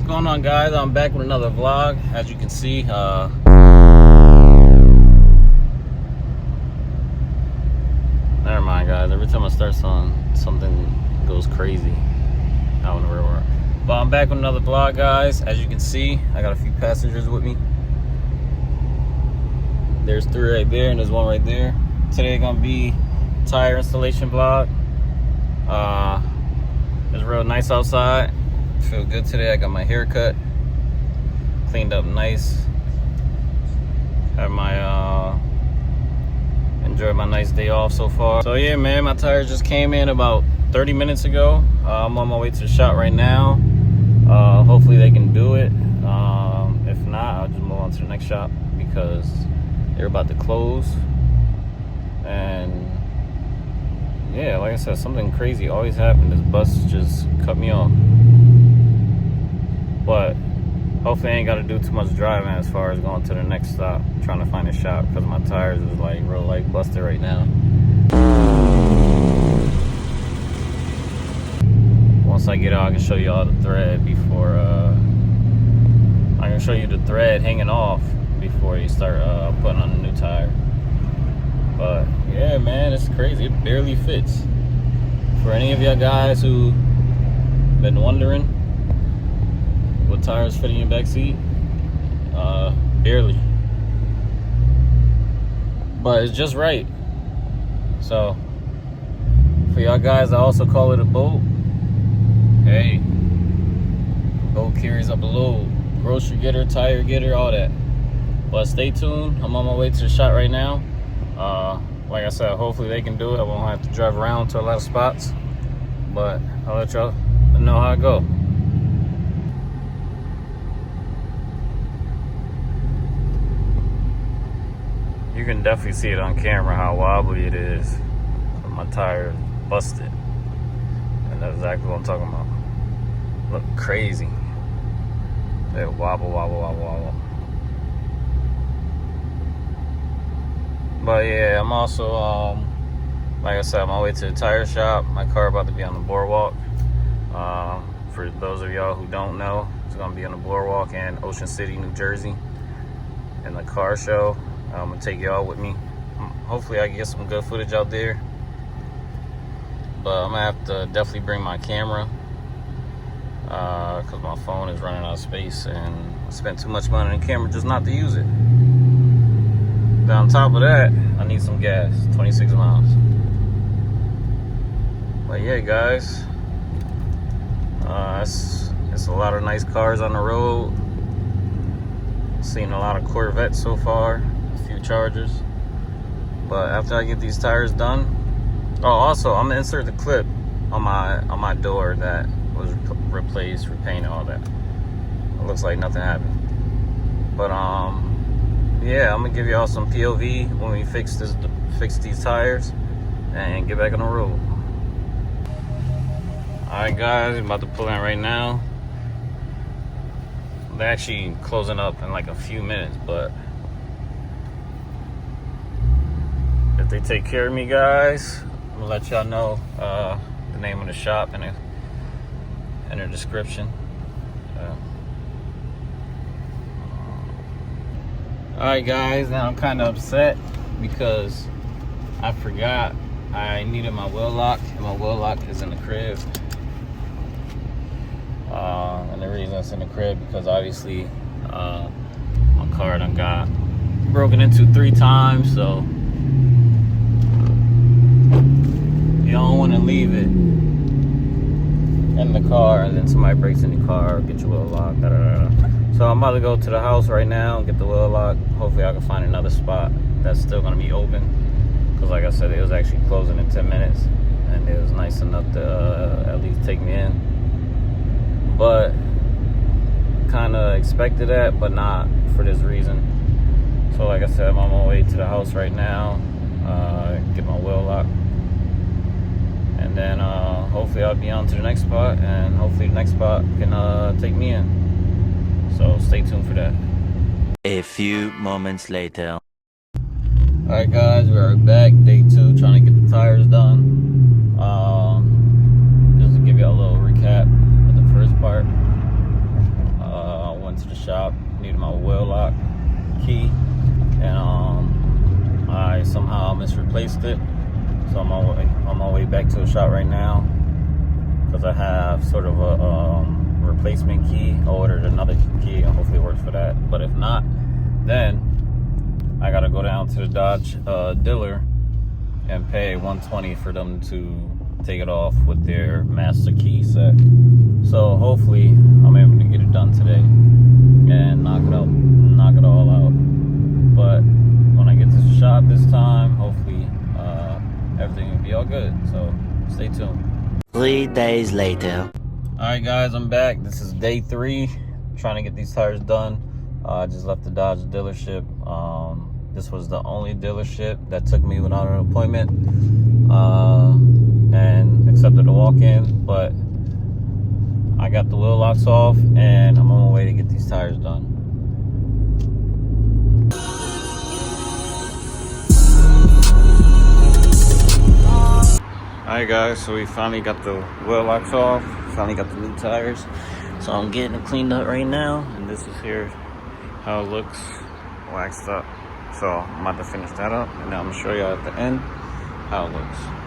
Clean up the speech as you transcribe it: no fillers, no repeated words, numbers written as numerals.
going on, guys? I'm back with another vlog. As you can see, never mind, guys. Every time I start something goes crazy out in the real world. But I'm back with another vlog, guys. As you can see, I got a few passengers with me. There's 3 right there and there's 1 right there. Today gonna be tire installation vlog. It's real nice outside. Feel good today. I got my hair cut, cleaned up nice. Had my enjoyed my nice day off so far. So yeah, man, my tires just came in about 30 minutes ago. I'm on my way to the shop right now. Hopefully they can do it. If not, I'll just move on to the next shop because they're about to close. And yeah, like I said, something crazy always happened. This bus just cut me off. But hopefully I ain't got to do too much driving as far as going to the next stop, trying to find a shop, because my tires is like real like busted right now. Once I get out, I can show you all the thread before I can show you the thread hanging off before you start putting on a new tire. But yeah, man, it's crazy. It barely fits. For any of y'all guys who been wondering what tires fit in your back seat, barely. But it's just right. So for y'all guys, I also call it a boat. Hey, boat carries up a load. Grocery getter, tire getter, all that. But stay tuned. I'm on my way to the shop right now. Like I said, hopefully they can do it. I won't have to drive around to a lot of spots, but I'll let y'all know how it go. You can definitely see it on camera how wobbly it is. My tire busted, and that's exactly what I'm talking about. Look crazy. They wobble, wobble, wobble, wobble. But yeah, I'm also, like I said, I'm on my way to the tire shop. My car about to be on the boardwalk. For those of y'all who don't know, it's gonna be on the boardwalk in Ocean City, New Jersey, in the car show. I'm gonna take y'all with me. Hopefully I can get some good footage out there. But I'm gonna have to definitely bring my camera, cause my phone is running out of space and I spent too much money on the camera just not to use it. On top of that, I need some gas, 26 miles. But yeah, guys, it's a lot of nice cars on the road. Seen a lot of Corvettes so far, a few Chargers. But after I get these tires done, oh, also I'm gonna insert the clip on my door that was replaced, repainted, all that. It looks like nothing happened. But yeah, I'm gonna give y'all some POV when we fix these tires and get back on the road. Alright, guys, I'm about to pull in right now. They're actually closing up in like a few minutes, but if they take care of me, guys, I'm gonna let y'all know the name of the shop in the description. Alright, guys, now I'm kind of upset because I forgot I needed my wheel lock, and my wheel lock is in the crib. And the reason it's in the crib because obviously my car done got broken into 3 times, so you don't want to leave it in the car and then somebody breaks in the car, get your wheel locked, da, da, da. So I'm about to go to the house right now and get the wheel lock. Hopefully I can find another spot that's still gonna be open. Because like I said, it was actually closing in 10 minutes. And it was nice enough to at least take me in. But kind of expected that, but not for this reason. So like I said, I'm on my way to the house right now. Get my wheel lock. And then hopefully I'll be on to the next spot. And hopefully the next spot can take me in. So stay tuned for that. A few moments later. Alright, guys, we are back. Day 2, trying to get the tires done. Just to give you a little recap of the first part. shop. Needed my wheel lock key, and I somehow misreplaced it. So I'm on my way back to the shop right now because I have sort of a replacement key. I ordered another key and hopefully it works for that. But if not, then I gotta go down to the Dodge dealer and pay $120 for them to take it off with their master key set. So hopefully I'm able to get it done today and knock it all out. But when I get to the shop this time, hopefully everything will be all good. So stay tuned. 3 days later. Alright guys, I'm back. This is day 3, trying to get these tires done. I just left the Dodge dealership. This was the only dealership that took me without an appointment and accepted a walk-in, but I got the wheel locks off and I'm on my way to get these tires done. Alright guys, so we finally got the wheel locks off, finally got the new tires. So I'm getting it cleaned up right now, and this is here how it looks, waxed up. So I'm about to finish that up, and now I'm gonna show you at the end how it looks.